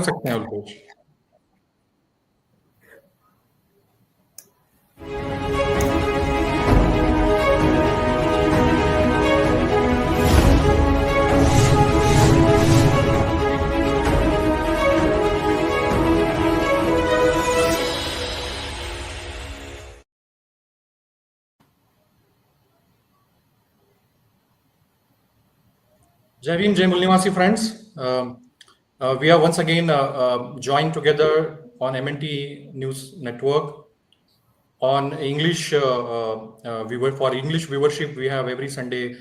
सकते हैं उल्पेश। Jai Bhim, Jai Mulnivasi friends. We are once again joined together on MNT News Network. On English, for English viewership, we have every Sunday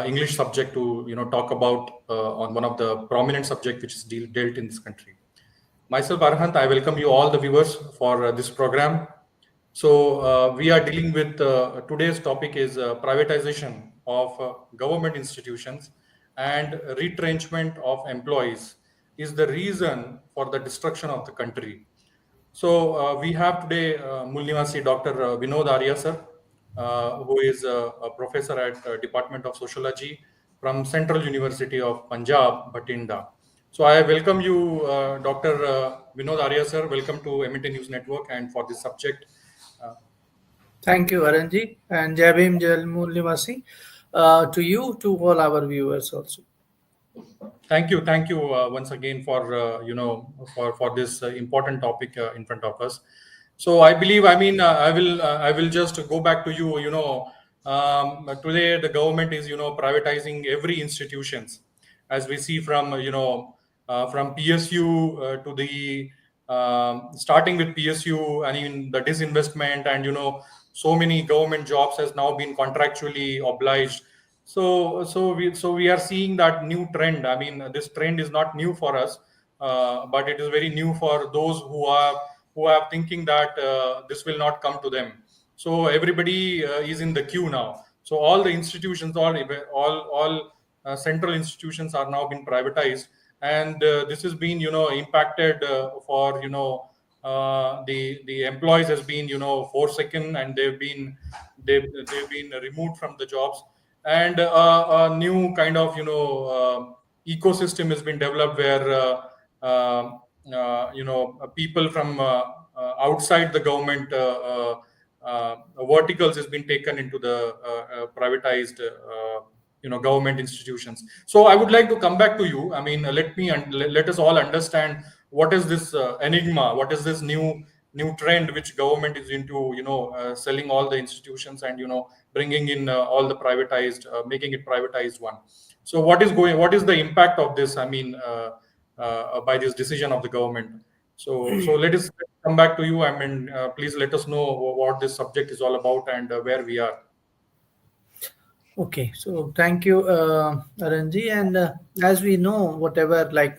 English subject to talk about on one of the prominent subject which is dealt in this country. Myself, Arhant, I welcome you all the viewers for this program. So we are dealing with today's topic is privatization of government institutions and retrenchment of employees is the reason for the destruction of the country. So we have today Mulnivasi Dr. Vinod Arya sir, who is a professor at Department of Sociology from Central University of Punjab, Bhatinda. So I welcome you, Dr. Vinod Arya sir. Welcome to MNT News Network and for this subject. Thank you, Aranji, and Jai Bhim, Jai Mulnivasi, to you, to all our viewers also. Thank you once again for for this important topic in front of us. So I believe, I will just go back to you. Today the government is privatizing every institutions, as we see from from PSU to the starting with PSU. I mean the disinvestment and so many government jobs has now been contractually obliged. So we are seeing that new trend. I mean, this trend is not new for us, but it is very new for those who are thinking that this will not come to them. So everybody is in the queue now. So all the institutions, all central institutions are now being privatized, and this has been impacted for the employees has been forsaken, and they've been removed from the jobs, and a new kind of ecosystem has been developed where people from outside the government verticals has been taken into the privatized government institutions. So I would like to come back to you. I mean, let us all understand what is this enigma, what is this new trend which government is into, selling all the institutions and bringing in all the privatized, making it privatized one. So what is the impact of this? I mean, by this decision of the government. So let us come back to you. I mean, please let us know what this subject is all about and where we are. Okay, so thank you, Aranji. And as we know, whatever, like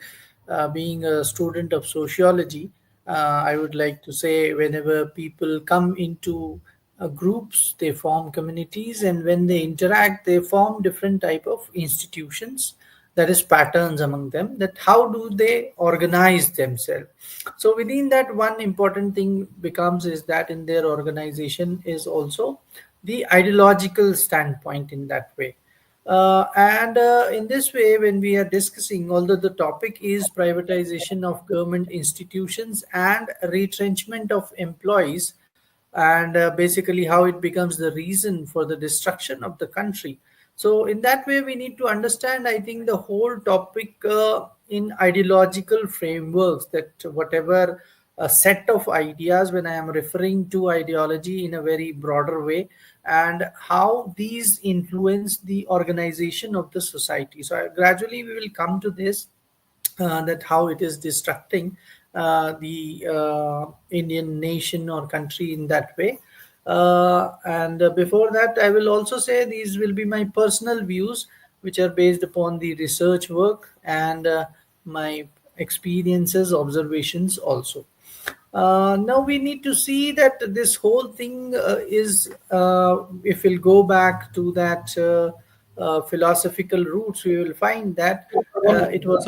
being a student of sociology, I would like to say whenever people come into groups, they form communities, and when they interact, they form different type of institutions. That is patterns among them. That how do they organize themselves? So within that, one important thing becomes is that in their organization is also the ideological standpoint in that way. And in this way, when we are discussing, although the topic is privatization of government institutions and retrenchment of employees, and basically how it becomes the reason for the destruction of the country. So, in that way, we need to understand, I think, the whole topic in ideological frameworks, that whatever a set of ideas, when I am referring to ideology in a very broader way, and how these influence the organization of the society. So gradually we will come to this, that how it is destructing the Indian nation or country in that way. And before that, I will also say these will be my personal views, which are based upon the research work and my experiences, observations also. Now we need to see that this whole thing is, if we'll go back to that philosophical roots, we will find that it was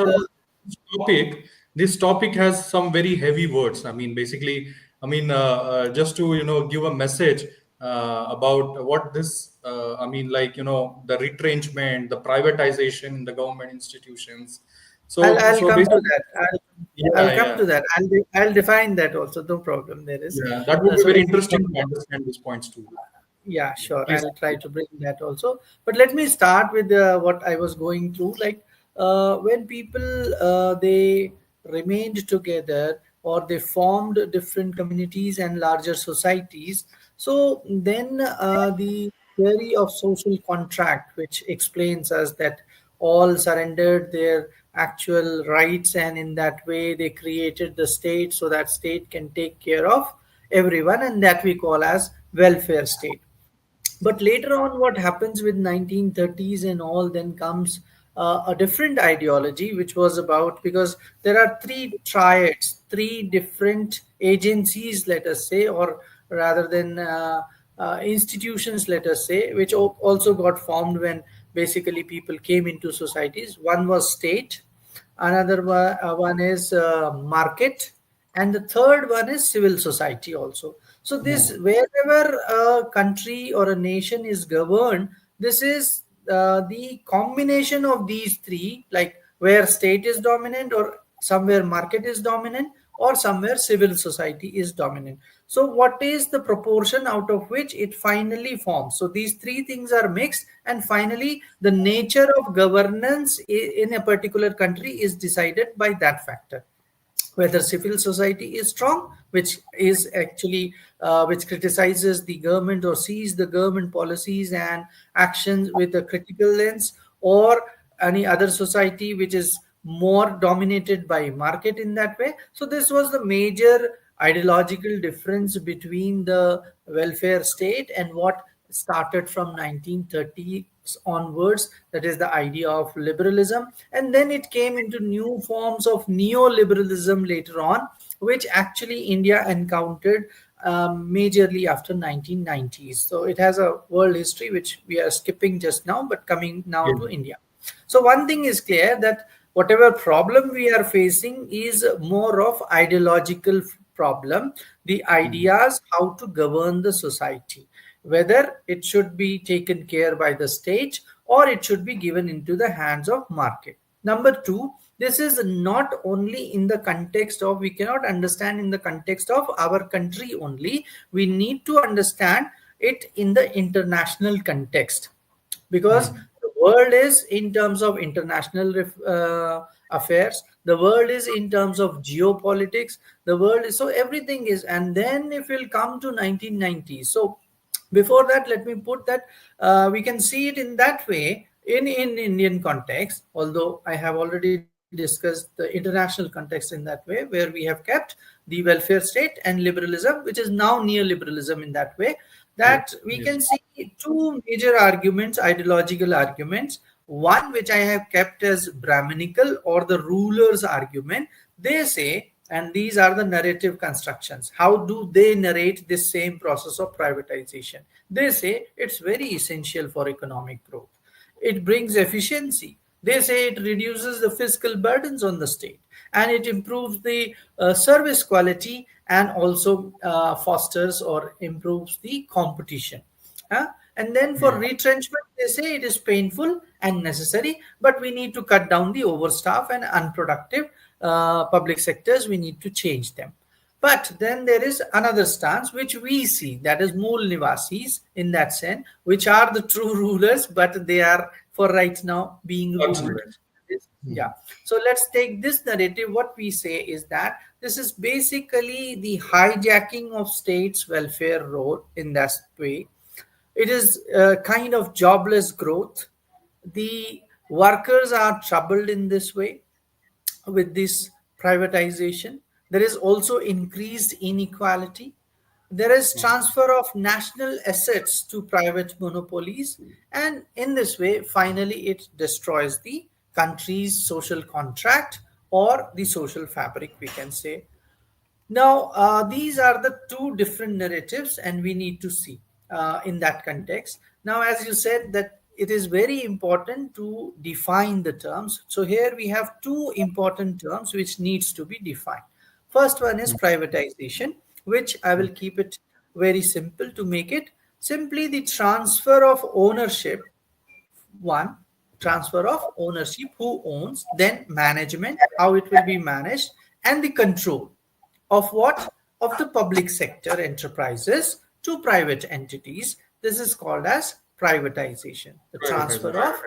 this topic has some very heavy words. I mean, basically, just to give a message about what this the retrenchment, the privatization in the government institutions. I'll So come to basically, that. I'll yeah, come yeah, to that. I'll define that also. No problem. There is. yeah. That would be So very let me interesting to understand these points too. yeah, Yeah, sure. please. I'll try to bring that also. But let me start with what I was going through. Like when people they remained together or they formed different communities and larger societies. So then the theory of social contract, which explains us that all surrendered their actual rights, and in that way they created the state so that state can take care of everyone, and that we call as welfare state. But later on, what happens with 1930s and all, then comes a different ideology, which was about, because there are three triads, three different agencies, let us say, or rather than institutions, let us say, which also got formed when basically people came into societies. One was state, another one is market, and the third one is civil society also. So this, Hmm. wherever a country or a nation is governed, this is the combination of these three, like where state is dominant, or somewhere market is dominant, or somewhere civil society is dominant. So what is the proportion out of which it finally forms? So these three things are mixed, and finally the nature of governance in a particular country is decided by that factor, whether civil society is strong, which is actually which criticizes the government or sees the government policies and actions with a critical lens, or any other society which is more dominated by market in that way. So this was the major ideological difference between the welfare state and what started from 1930s onwards, that is the idea of liberalism. And then it came into new forms of neoliberalism later on, which actually India encountered majorly after 1990s. So it has a world history which we are skipping just now, but coming now Yeah. to India. So one thing is clear, that whatever problem we are facing is more of ideological problem, the Hmm. ideas how to govern the society, whether it should be taken care by the state or it should be given into the hands of market. Number two, this is not only in the context of, we cannot understand in the context of our country only, we need to understand it in the international context, because Hmm. the world is in terms of international affairs, the world is in terms of geopolitics, the world is, so everything is. And then if we'll come to 1990s, so before that let me put that we can see it in that way in Indian context, although I have already discussed the international context in that way, where we have kept the welfare state and liberalism, which is now neoliberalism in that way, Yes. that we Yes. can see two major arguments, ideological arguments. One, which I have kept as Brahminical or the ruler's argument, they say, and these are the narrative constructions. How do they narrate this same process of privatization? They say it's very essential for economic growth. It brings efficiency. They say it reduces the fiscal burdens on the state, and it improves the service quality, and also fosters or improves the competition. Huh? And then for Yeah. retrenchment, they say it is painful and necessary, but we need to cut down the overstaff and unproductive public sectors. We need to change them. But then there is another stance which we see, that is Mool Nivasis in that sense, which are the true rulers, but they are for right now being ruled. Absolutely. Yeah. Hmm. So let's take this narrative. What we say is that this is basically the hijacking of states' welfare role in that way. It is a kind of jobless growth. The workers are troubled in this way with this privatization. There is also increased inequality. There is transfer of national assets to private monopolies. And in this way, finally, it destroys the country's social contract or the social fabric, we can say. Now, these are the two different narratives, and we need to see in that context. Now, as you said, that it is very important to define the terms. So here we have two important terms which needs to be defined. First one is privatization, which I will keep it very simple to make it simply the transfer of ownership. One. transfer of ownership, who owns, then management, how it will be managed, and the control of what? Of the public sector enterprises to private entities. This is called as privatization. The transfer Privatization. of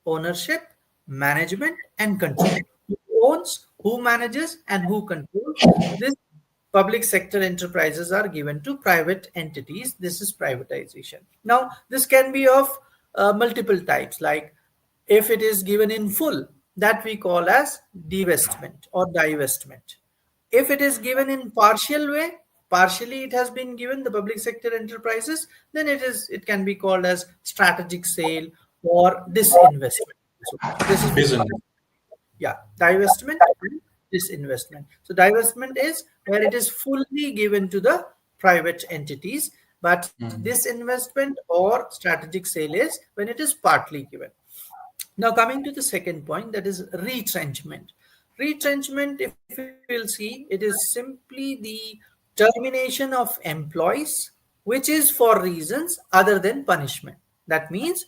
ownership, management, and control. Who owns, who manages, and who controls. This public sector enterprises are given to private entities. This is privatization. Now, this can be of multiple types, like if it is given in full, that we call as divestment or divestment. If it is given in partial way, partially it has been given the public sector enterprises, then it can be called as strategic sale or disinvestment. So this is Business. yeah, divestment and disinvestment. So divestment is where it is fully given to the private entities, but disinvestment or strategic sale is when it is partly given. Now, coming to the second point, that is retrenchment. Retrenchment, if you will see, it is simply the termination of employees, which is for reasons other than punishment. That means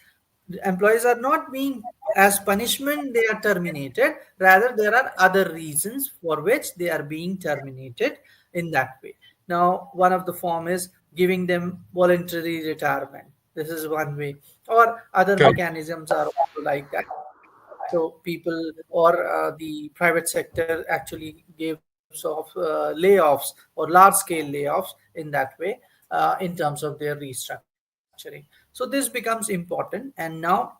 the employees are not being as punishment they are terminated, rather there are other reasons for which they are being terminated in that way. Now, one of the form is giving them voluntary retirement. This is one way, or other Correct. mechanisms are also like that. So people or the private sector actually gives of layoffs or large scale layoffs in that way in terms of their restructuring. So this becomes important. And now,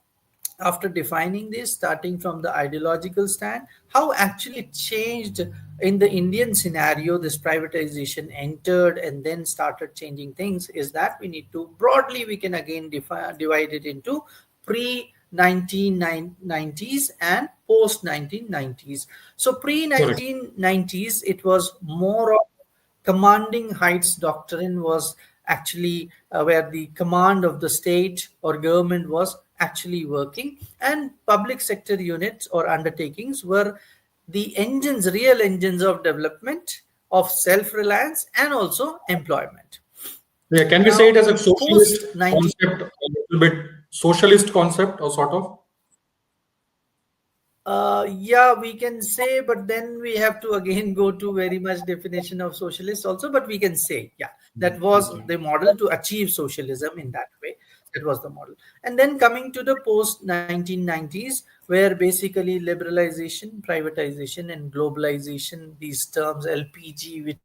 after defining this, starting from the ideological stand, how actually it changed in the Indian scenario, this privatization entered and then started changing things, is that we need to broadly, we can again divide it into pre 1990s and post 1990s. So pre Correct. 1990s, it was more of commanding heights doctrine was actually where the command of the state or government was actually working, and public sector units or undertakings were the engines, real engines of development, of self-reliance, and also employment. Yeah, can we say it as Now, a socialist post 19 concept, a little bit socialist concept, or sort of? Yeah, we can say, but then we have to again go to very much definition of socialist also. But we can say, yeah, that was the model to achieve socialism in that way. That was the model. And then coming to the post 1990s, where basically liberalization, privatization, and globalization, these terms LPG, which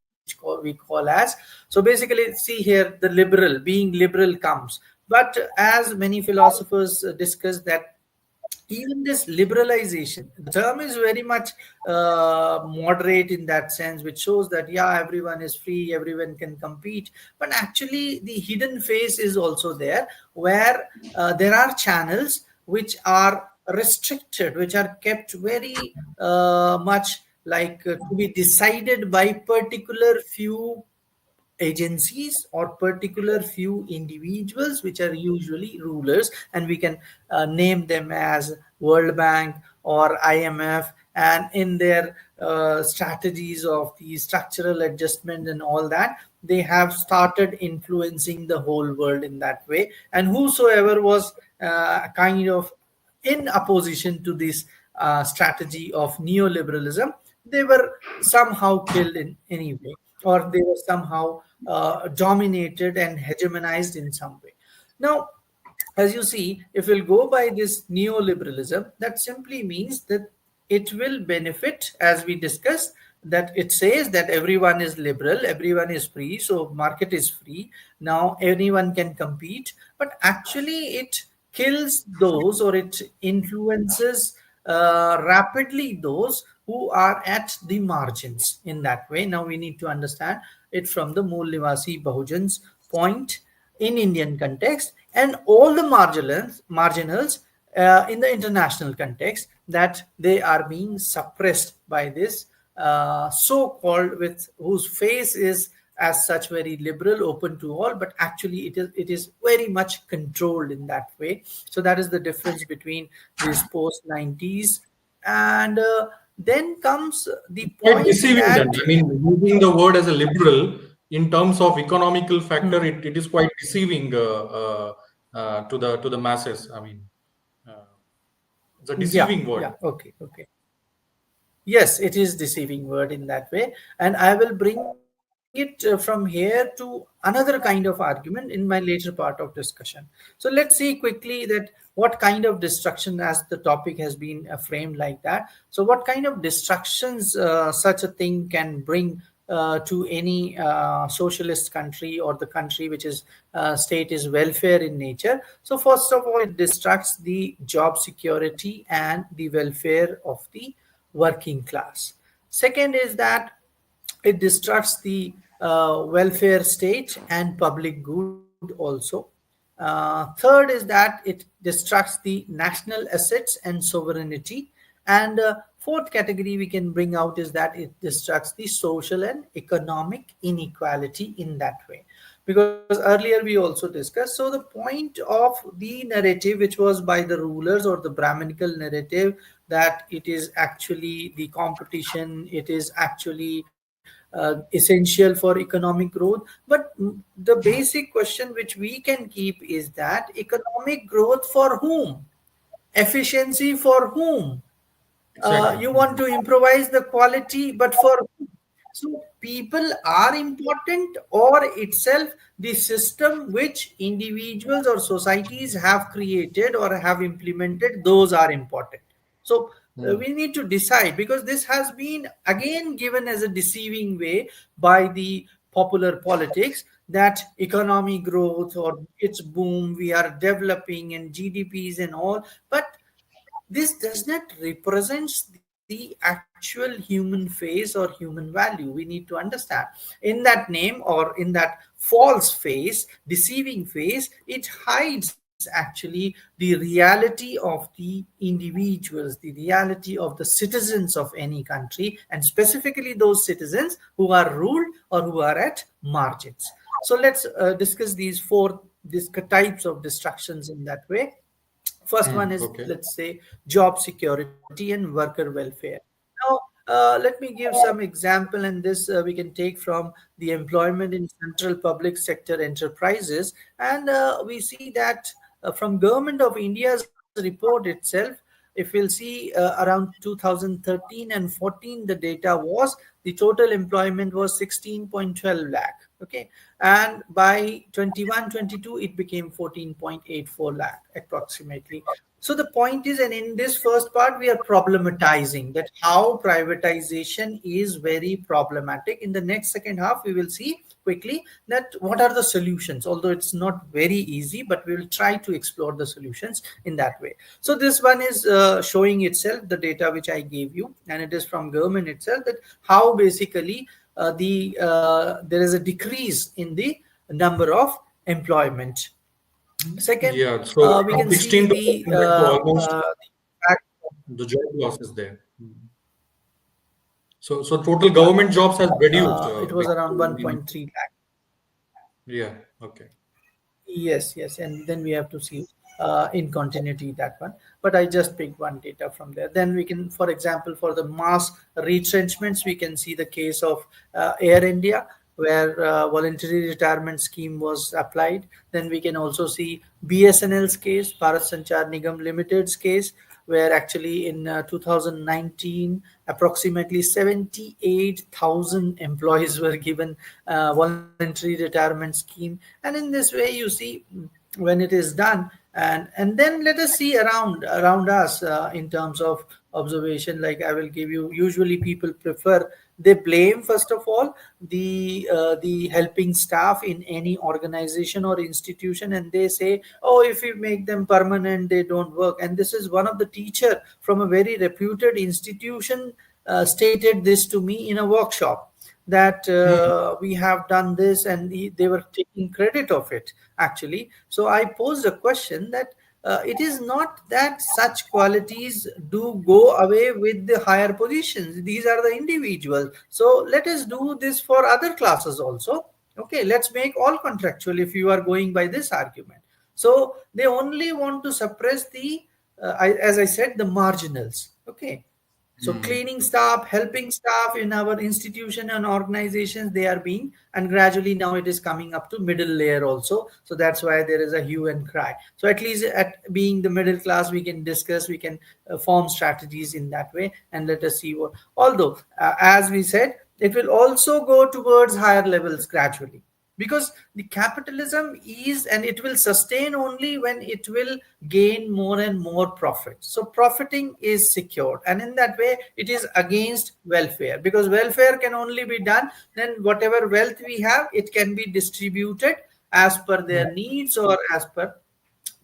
we call as. So basically, see here, the liberal, being liberal comes. But as many philosophers discuss that even this liberalization, the term is very much moderate in that sense, which shows that yeah, everyone is free, everyone can compete, but actually the hidden face is also there, where there are channels which are restricted, which are kept very much like to be decided by particular few agencies or particular few individuals, which are usually rulers, and we can name them as World Bank or IMF. And in their strategies of the structural adjustment and all that, they have started influencing the whole world in that way, and whosoever was kind of in opposition to this strategy of neoliberalism, they were somehow killed in any way, or they were somehow dominated and hegemonized in some way. Now, as you see, if we'll go by this neoliberalism, that simply means that it will benefit, as we discussed, that it says that everyone is liberal, everyone is free, so market is free. Now anyone can compete, but actually it kills those, or it influences rapidly those who are at the margins in that way. Now we need to understand it from the Mool Nivasi Bahujan's point in Indian context, and all the marginals in the international context, that they are being suppressed by this so-called, with whose face is as such very liberal, open to all, but actually it is very much controlled in that way. So that is the difference between this post 90s, and then comes the Quite point deceiving then. that I mean, using the word as a liberal in terms of economical factor, it is quite deceiving to the masses. I mean, uh, It's a Yeah, deceiving word. yeah, okay, okay. Yes, it is deceiving word in that way, and I will bring it from here to another kind of argument in my later part of discussion. So let's see quickly that what kind of destruction, as the topic has been framed like that. So what kind of destructions such a thing can bring to any socialist country, or the country which is state is welfare in nature. So first of all, it destructs the job security and the welfare of the working class. Second is that it destructs the welfare state and public good also. Third is that it destructs the national assets and sovereignty. And fourth category we can bring out is that it destructs the social and economic inequality in that way. Because earlier we also discussed, so the point of the narrative which was by the rulers, or the Brahminical narrative, that it is actually the competition, it is actually essential for economic growth. But the basic question which we can keep is that economic growth for whom? Efficiency for whom? Exactly. You want to improvise the quality, but for whom? So people are important, or itself the system which individuals or societies have created or have implemented, those are important. So Mm. we need to decide, because this has been again given as a deceiving way by the popular politics, that economic growth or its boom, we are developing, and GDPs and all. But this does not represent the actual human face or human value. We need to understand, in that name or in that false face, deceiving face, it hides actually the reality of the individuals, the reality of the citizens of any country, and specifically those citizens who are ruled or who are at margins. So let's discuss these four types of destructions in that way. First one is, Okay. let's say, job security and worker welfare. Now, let me give some example, and this we can take from the employment in central public sector enterprises. And we see that from Government of India's report itself, if we'll see around 2013 and 14, the data was the total employment was 16.12 lakh. Okay, and by 21-22 it became 14.84 lakh approximately. So the point is, and in this first part we are problematizing that how privatization is very problematic. In the next second half we will see quickly that what are the solutions, although it's not very easy, but we will try to explore the solutions in that way. So this one is showing itself the data which I gave you, and it is from government itself, that how basically there is a decrease in the number of employment. Second, Yeah. So we from can see 16 to the 14, right, so almost fact. the job loss is there. So total government jobs has reduced. It was around Basically. I mean, 1.3 lakh. yeah. Okay. Yes, yes, and then we have to see in continuity that one. But I just picked one data from there. Then we can, for example, for the mass retrenchments, we can see the case of Air India, where voluntary retirement scheme was applied. Then we can also see BSNL's case, Bharat Sanchar Nigam Limited's case, where actually in 2019 approximately 78,000 employees were given voluntary retirement scheme. And in this way you see, when it is done, and then let us see around us in terms of observation. Like I will give you, usually people prefer, they blame first of all the helping staff in any organization or institution, and they say, oh, if we make them permanent they don't work. And this is one of the teacher from a very reputed institution stated this to me in a workshop, that Hmm. we have done this, and they were taking credit of it actually. So I posed a question that it is not that such qualities do go away with the higher positions. These are the individuals. So let us do this for other classes also. Okay, let's make all contractual if you are going by this argument. So they only want to suppress the, as I said, the marginals. Okay, So cleaning staff, helping staff in our institution and organizations, they are being, and gradually now it is coming up to middle layer also. So that's why there is a hue and cry. So at least at being the middle class, we can discuss, we can form strategies in that way, and let us see what. Although, as we said, it will also go towards higher levels gradually, because the capitalism is, and it will sustain only when it will gain more and more profit. So profiting is secured, and in that way it is against welfare, because welfare can only be done then whatever wealth we have, it can be distributed as per their needs or as per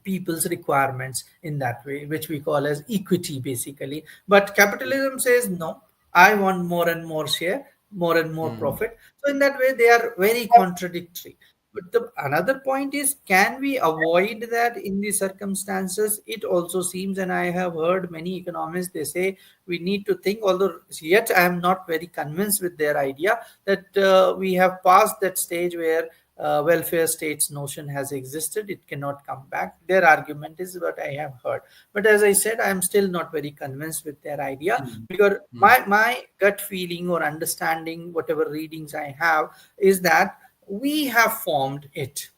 people's requirements in that way, which we call as equity basically. But capitalism says no, I want more and more share, more and more profit. So in that way they are very contradictory. But the another point is, can we avoid that in the circumstances? It also seems, and I have heard many economists, they say we need to think, although yet I am not very convinced with their idea, that we have passed that stage where welfare states notion has existed, it cannot come back. Their argument is what I have heard, but as I said, I am still not very convinced with their idea, because my gut feeling or understanding, whatever readings I have, is that we have formed it,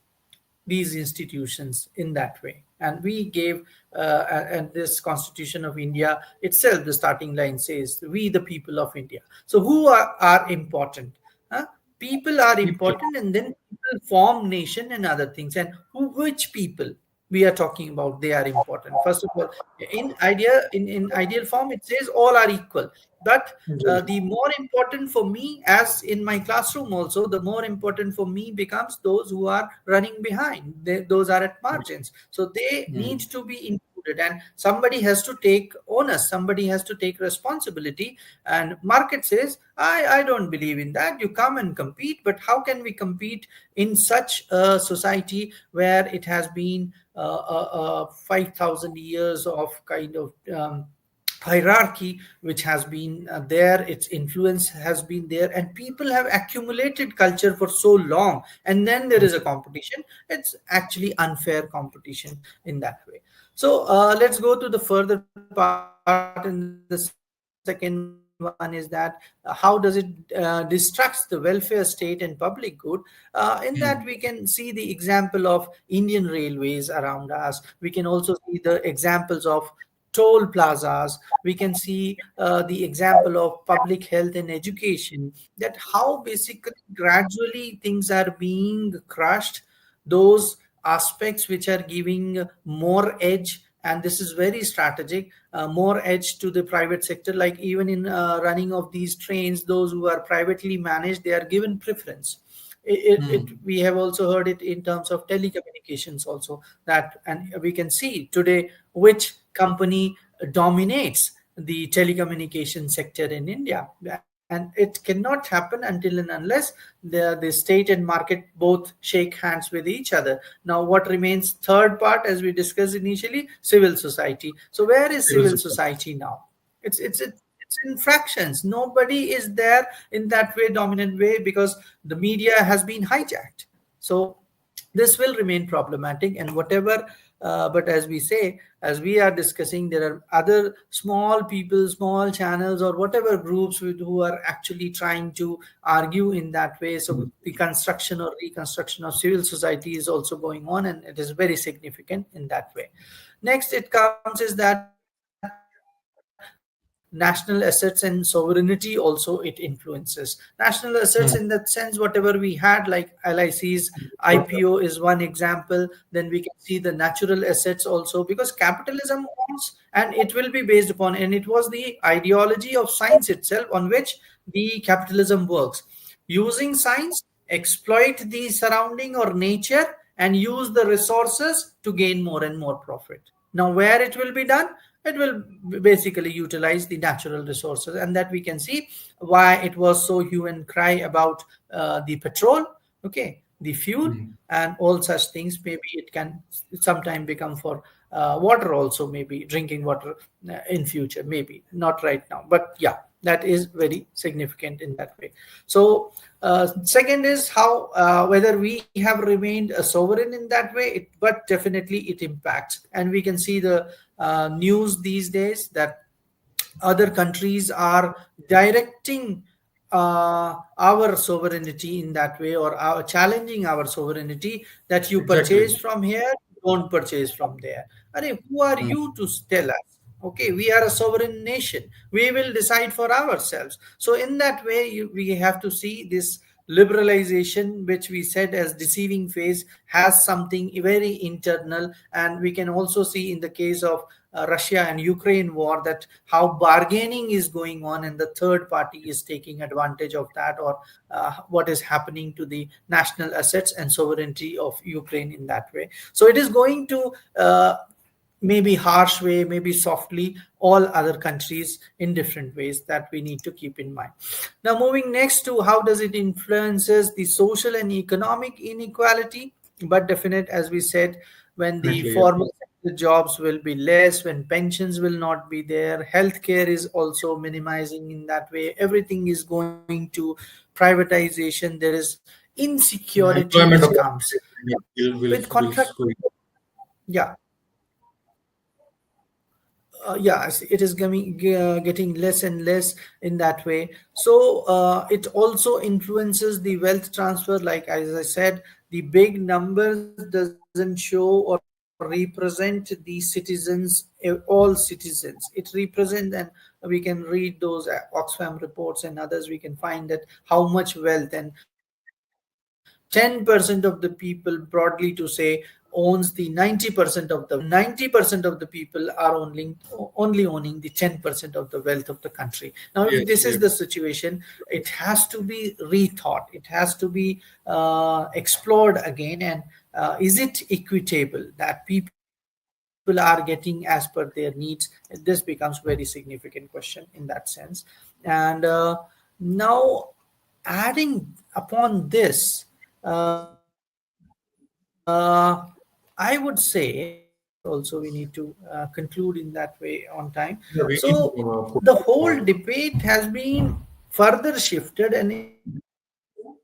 these institutions, in that way, and we gave and this constitution of India itself, the starting line says, we the people of India. So who are important? Huh? People are People. important, and then people form nation and other things. And which people we are talking about, they are important. First of all, in ideal form, it says all are equal. But Yes. the more important for me, as in my classroom also, the more important for me becomes those who are running behind. Those are at margins. So they need to be included, and somebody has to take onus, somebody has to take responsibility. And market says, I don't believe in that. You come and compete, but how can we compete in such a society where it has been 5,000 years of kind of hierarchy which has been there, its influence has been there, and people have accumulated culture for so long, and then there is a competition. It's actually unfair competition in that way. So let's go to the further part. In the second one is that how does it distracts the welfare state and public good. In that we can see the example of Indian railways around us. We can also see the examples of toll plazas. We can see the example of public health and education, that how basically gradually things are being crushed. Those aspects which are giving more edge, and this is very strategic, more edge to the private sector. Like even in running of these trains, those who are privately managed, they are given preference. We have also heard it in terms of telecommunications also, that, and we can see today which company dominates the telecommunication sector in India. And it cannot happen until and unless the state and market both shake hands with each other. Now what remains, third part, as we discussed initially, civil society. So where is Civil civil society. society now? It's in fractions. Nobody is there in that way, dominant way, because the media has been hijacked. So this will remain problematic, and whatever. But as we say, as we are discussing, there are other small people, small channels, or whatever groups who are actually trying to argue in that way. So the construction or reconstruction of civil society is also going on, and it is very significant in that way. Next, it comes is that national assets and sovereignty also it influences. National assets in that sense, whatever we had, like LIC's IPO is one example. Then we can see the natural assets also, because capitalism wants, and it will be based upon, and it was the ideology of science itself on which the capitalism works. Using science, exploit the surrounding or nature, and use the resources to gain more and more profit. Now, where it will be done? It will basically utilize the natural resources, and that we can see why it was so hue and cry about the petrol, okay, the fuel, and all such things. Maybe it can sometime become for water also, maybe drinking water in future, maybe not right now, but yeah, that is very significant in that way. So second is how whether we have remained a sovereign in that way, but definitely it impacts, and we can see the news these days that other countries are directing our sovereignty in that way, or challenging our sovereignty, that you Exactly. purchase from here, don't purchase from there. Arey, who are Mm. you to tell us? Okay, we are a sovereign nation, we will decide for ourselves. So in that way, we have to see this liberalization, which we said as deceiving phase, has something very internal. And we can also see in the case of Russia and Ukraine war, that how bargaining is going on, and the third party is taking advantage of that, or what is happening to the national assets and sovereignty of Ukraine in that way. So it is going to maybe harsh way, maybe softly, all other countries in different ways, that we need to keep in mind. Now, moving next to how does it influences the social and economic inequality. But definite, as we said, when the Definitely, yeah. formal sector jobs will be less, when pensions will not be there, healthcare is also minimizing in that way, everything is going to privatization, there is insecurity which Employment comes opportunities, yeah, with will contract. going. Yeah, yes, it is getting less and less in that way. So it also influences the wealth transfer. Like as I said, the big numbers doesn't show or represent the citizens, all citizens. It represents, and we can read those Oxfam reports and others. We can find that how much wealth, and 10% of the people, broadly to say, owns the 90% of the wealth, and 90% of the people are only owning the 10% of the wealth of the country. Now, if this is Yes, the yes. situation, it has to be rethought. It has to be explored again. And is it equitable that people are getting as per their needs? This becomes very significant question in that sense. And now, adding upon this, I would say, also we need to conclude in that way on time. So Yeah, the we need to whole put debate has forward. been further shifted, and it is going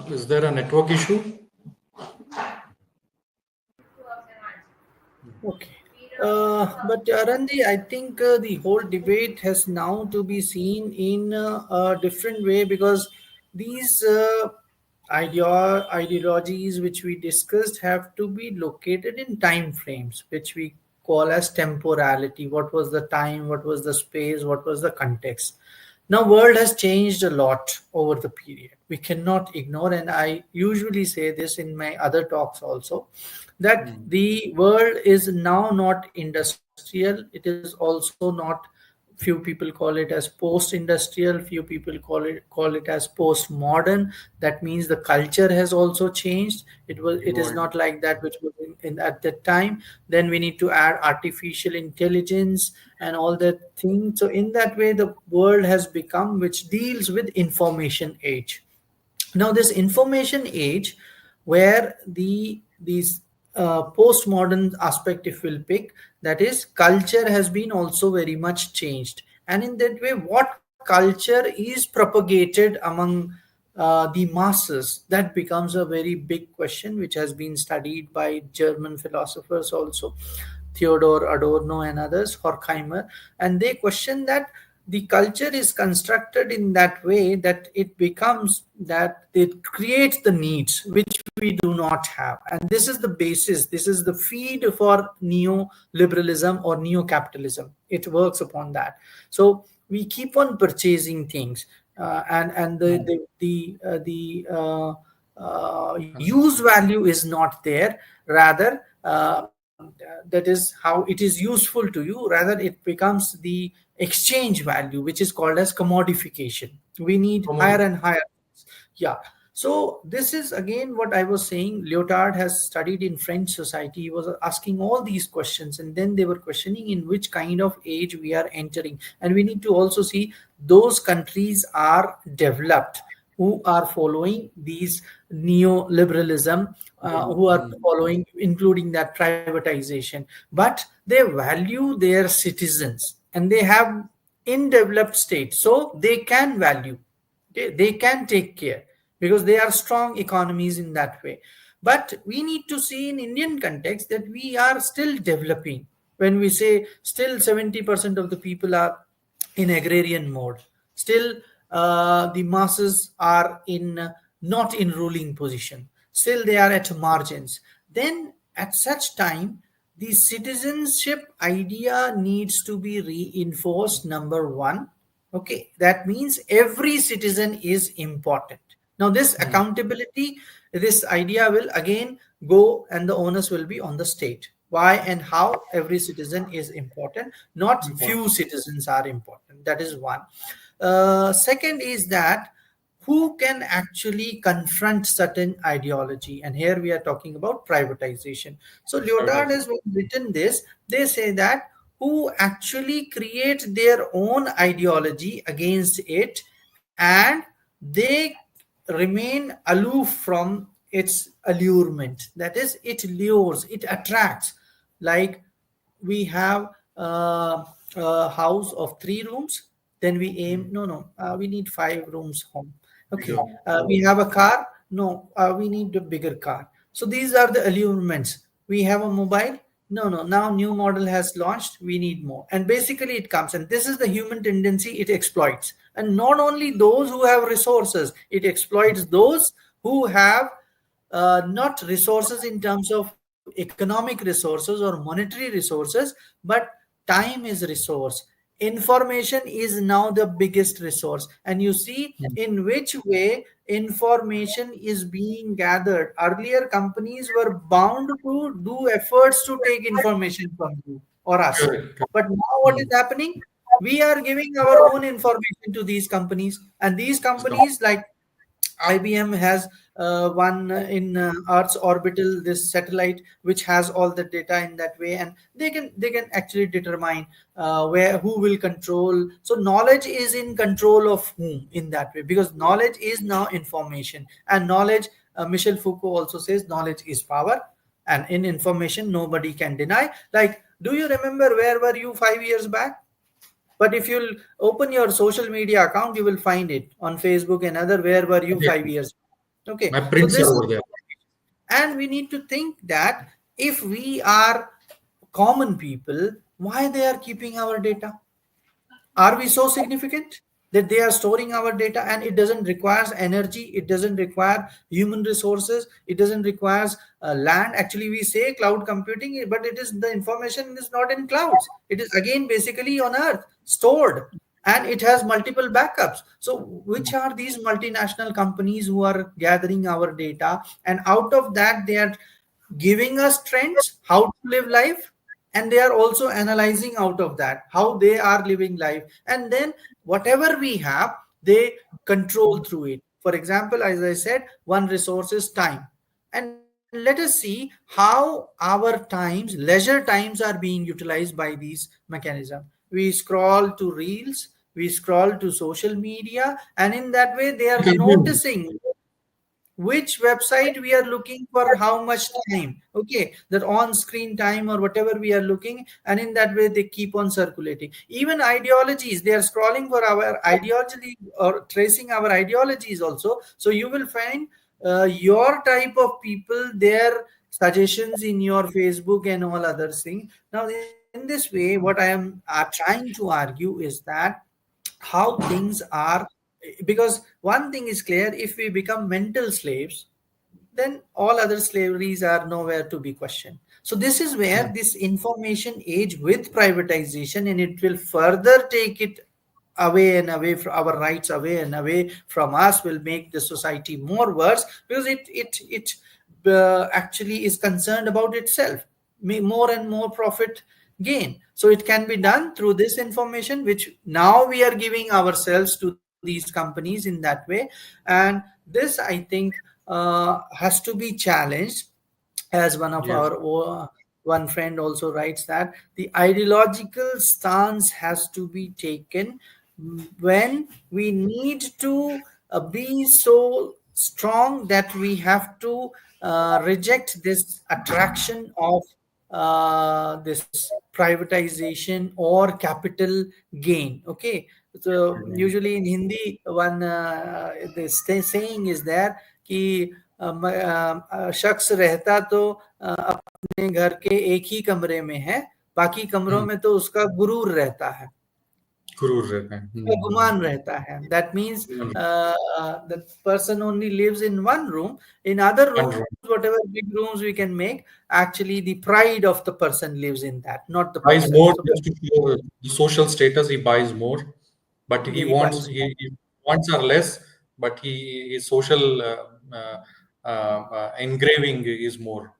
to be Is there a network issue? okay. But Randy, I think the whole debate has now to be seen in a different way, because these ideologies which we discussed have to be located in time frames, which we call as temporality. What was the time? What was the space? What was the context? Now, world has changed a lot over the period. We cannot ignore, and I usually say this in my other talks also, that Mm. the world is now not industrial. It is also not. Few people call it as post-industrial. Few people call it as post-modern. That means the culture has also changed. It is Evolved. not like that which was in at that time. Then we need to add artificial intelligence and all that thing. So in that way, the world has become, which deals with information age. Now this information age, where these postmodern aspect, if we'll pick, that is, culture has been also very much changed. And in that way, what culture is propagated among the masses, that becomes a very big question, which has been studied by German philosophers also, Theodor Adorno and others, Horkheimer. And they question that the culture is constructed in that way that it becomes, that it creates the needs which we do not have. And this is the basis, this is the feed for neoliberalism or neo-capitalism. It works upon that. So we keep on purchasing things, and Mm. the use Consumption. value is not there. Rather, that is how it is useful to you. Rather, it becomes the exchange value, which is called as commodification. We need higher Commodity. and higher. Yeah. So this is again what I was saying. Lyotard has studied in French society. He was asking all these questions, and then they were questioning in which kind of age we are entering. And we need to also see those countries are developed, who are following these neoliberalism, who are Mm. following, including that privatization. But they value their citizens, and they have in developed states, so they can value. Okay, they can take care because they are strong economies in that way. But we need to see in Indian context that we are still developing. When we say still 70% of the people are in agrarian mode, still the masses are in not in ruling position, still they are at margins. Then at such time, the citizenship idea needs to be reinforced. Number one, okay, that means every citizen is important. Now this Mm. accountability, this idea will again go, and the onus will be on the state. Why and how? Every citizen is important, not few Important. citizens are important. That is one. Second is that who can actually confront certain ideology, and here we are talking about privatization. So Lyotard Privatization. has written this. They say that who actually create their own ideology against it, and they remain aloof from its allurement. That is, it lures, it attracts. Like we have a house of 3 rooms, then we aim, Mm. no, no, we need 5 rooms home. Okay, Bigger. we have a car, no, we need a bigger car. So these are the allurements. We have a mobile, no, no, now new model has launched, we need more. And basically it comes, and this is the human tendency, it exploits. And not only those who have resources, it exploits those who have not resources in terms of economic resources or monetary resources, but time is resource. Information is now the biggest resource, and you see Mm. in which way information is being gathered. Earlier companies were bound to do efforts to take information from you or us, Correct. Correct. but now what is Mm. happening? We are giving our own information to these companies, and these It's come. companies like IBM has one in Earth's orbital, this satellite which has all the data in that way, and they can actually determine where who will control. So knowledge is in control of whom in that way, because knowledge is now information, and knowledge. Michel Foucault also says knowledge is power, and in information nobody can deny. Like, do you remember where were you 5 years back? But if you'll open your social media account, you will find it on Facebook and other. Where were you Yeah. 5 years? Okay, My so prints are this is, over there. and we need to think that if we are common people, why they are keeping our data? Are we so significant that they are storing our data, and it doesn't require energy, it doesn't require human resources, it doesn't require land? Actually we say cloud computing, but it is, the information is not in clouds, it is again basically on earth stored, and it has multiple backups. So which are these multinational companies who are gathering our data, and out of that they are giving us trends how to live life, and they are also analyzing out of that how they are living life, and then whatever we have, they control through it. For example, as I said, one resource is time, and let us see how our times, leisure times, are being utilized by these mechanisms. We scroll to reels, we scroll to social media, and in that way they are Consume. noticing which website we are looking for how much time, okay, that on screen time or whatever we are looking, and in that way they keep on circulating. Even ideologies, they are scrolling for our ideology or tracing our ideologies also. So you will find your type of people, their suggestions in your Facebook and all other things. Now in this way, what I am trying to argue is that how things are, because one thing is clear: if we become mental slaves, then all other slaveries are nowhere to be questioned. So this is where this information age with privatization, and it will further take it away and away from our rights, away and away from us, will make the society more worse, because it actually is concerned about itself, more and more profit gain. So it can be done through this information which now we are giving ourselves to these companies in that way. And this, I think, has to be challenged. As one of Yes. our one friend also writes, that the ideological stance has to be taken when we need to be so strong that we have to reject this attraction of this privatization or capital gain. Okay, so usually in Hindi, one this saying is there, कि शख्स रहता तो अपने घर के एक ही कमरे में है, बाकी कमरों Hmm. में तो उसका गुरूर रहता है, गुरूर रहता है। गुमान रहता है. That means Hmm. the person only lives in one room. In other One rooms, room. whatever big rooms we can make, actually the pride of the person lives in that, not the Buys person. more So just to show the social status. He buys more, but he he wants buys more. he wants are less, but his social engraving is more.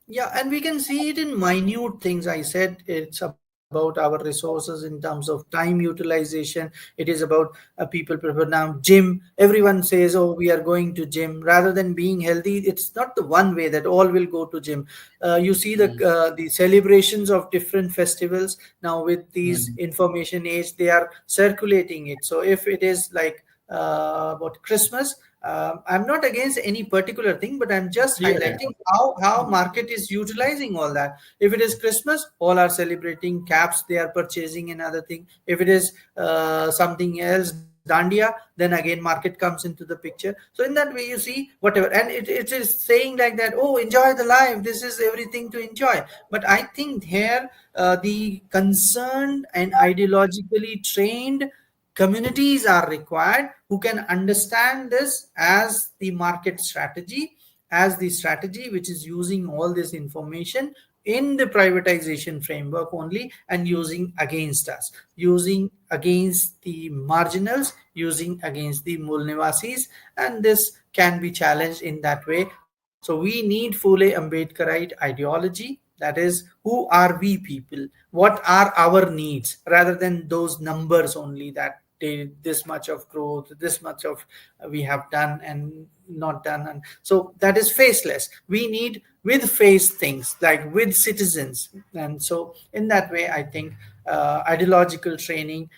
Yeah, and we can see it in minute things. I said it's about our resources in terms of time utilization. It is about people prefer now gym. Everyone says, "Oh, we are going to gym." Rather than being healthy, it's not the one way that all will go to gym. You see Mm. the celebrations of different festivals now with these Mm. information age. They are circulating it. So if it is like about Christmas, I'm not against any particular thing, but I'm just Yeah, yeah. highlighting how market is utilizing all that. If it is Christmas, all are celebrating caps, they are purchasing another thing. If it is something else, dandiya, then again market comes into the picture. So in that way, you see whatever, and it is saying like that. Oh, enjoy the life. This is everything to enjoy. But I think here the concerned and ideologically trained communities are required who can understand this as the market strategy, as the strategy which is using all this information in the privatization framework only, and using against us, using against the marginals, using against the mulnivasis, and this can be challenged in that way. So we need fully Ambedkarite ideology, that is, who are we people, what are our needs, rather than those numbers only, that this much of growth, this much of we have done and not done. And so that is faceless. We need with face things, like with citizens. And so in that way, I think ideological training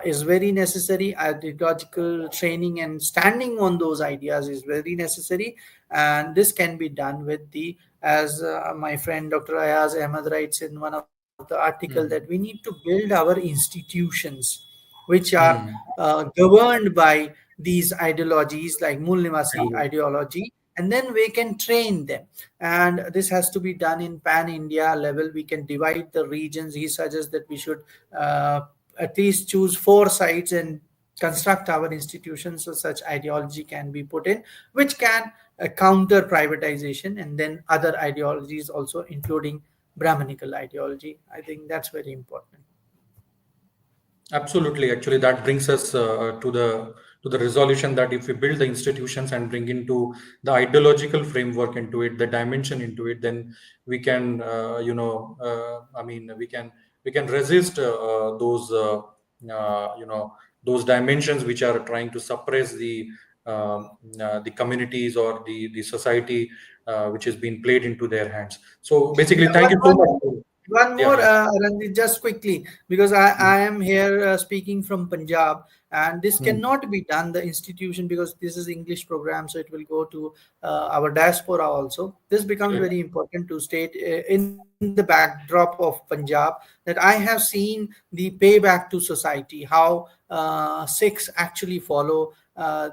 is very necessary. Ideological training and standing on those ideas is very necessary, and this can be done with the, as my friend Dr. Ayaz Ahmed writes in one of the article, that we need Mm. to build our institutions which are Mm. governed by these ideologies like Mul Nivasi And ideology, and then we can train them. And this has to be done in pan India level. We can divide the regions. He suggests that we should uh, at least choose 4 sites and construct our institutions so such ideology can be put in, which can counter privatization, and then other ideologies also, including Brahminical ideology. I think that's very important. absolutely, actually, that brings us to the resolution that if we build the institutions and bring into the ideological framework into it, the dimension into it, then we can, I mean, we can resist those dimensions which are trying to suppress the communities or the society which has been played into their hands. So basically, Yeah, thank you so much. one Yeah, more, yeah. Ranjit, just quickly, because I Mm. am here speaking from Punjab, and this Mm. cannot be done, the institution, because this is English program, so it will go to our diaspora also. This becomes Sure. very important to state in the backdrop of Punjab, that I have seen the payback to society, how Sikhs actually follow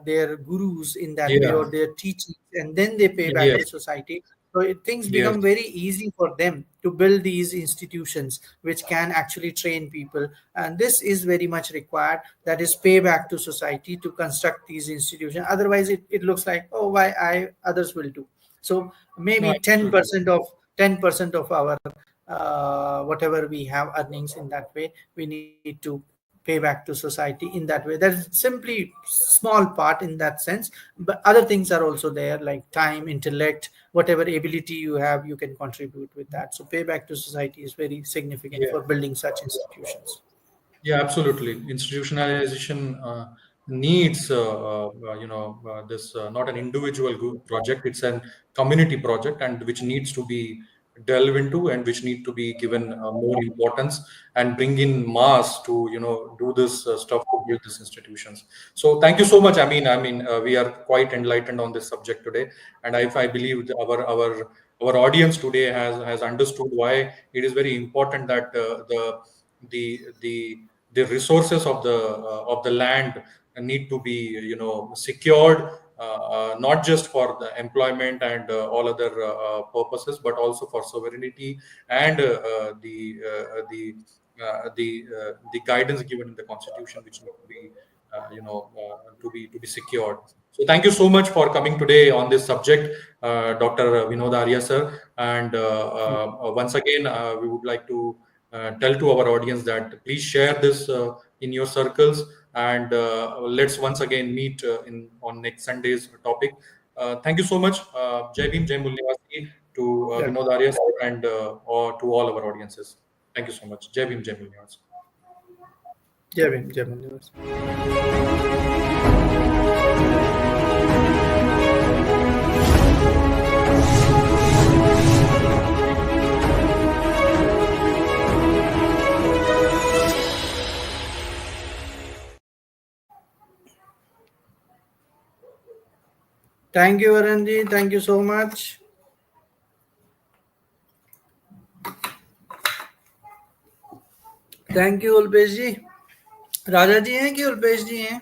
their gurus in that way, Yeah. or their teachings, and then they pay back to Yes. society. So things Yes. become very easy for them to build these institutions which can actually train people. And this is very much required. That is payback to society to construct these institutions. Otherwise, it looks like, oh, why I others will do. So No, maybe absolutely. 10% of our whatever we have earnings in that way, we need to pay back to society in that way. That is simply small part in that sense, but other things are also there, like time, intellect, whatever ability you have, you can contribute with that. So payback to society is very significant Yeah. for building such institutions. Yeah, absolutely. Institutionalization needs, this not an individual project. It's an community project, and which needs to be delved into, and which need to be given more importance, and bring in mass to do this stuff to build these institutions. So thank you so much. I mean, we are quite enlightened on this subject today, and I believe our audience today has understood why it is very important that the resources of the land need to be secured, not just for the employment and all other purposes, but also for sovereignty and the guidance given in the constitution, which need to be to be secured. So thank you so much for coming today on this subject, Dr. Vinod Arya sir. And once again, we would like to tell to our audience that please share this in your circles, and let's once again meet in on next Sunday's topic. Thank you so much. Jai Bhim, Jai Mulyawasi to Yeah. Vinod Arya sir, and or to all our audiences. Thank you so much. Jai Bhim, Jai Mulyawasi. Jai Bhim, Jai Bhim. Thank you, Varanji. Thank you so much. Thank you Alpesh ji. Raja ji हैं कि अल्पेश जी हैं?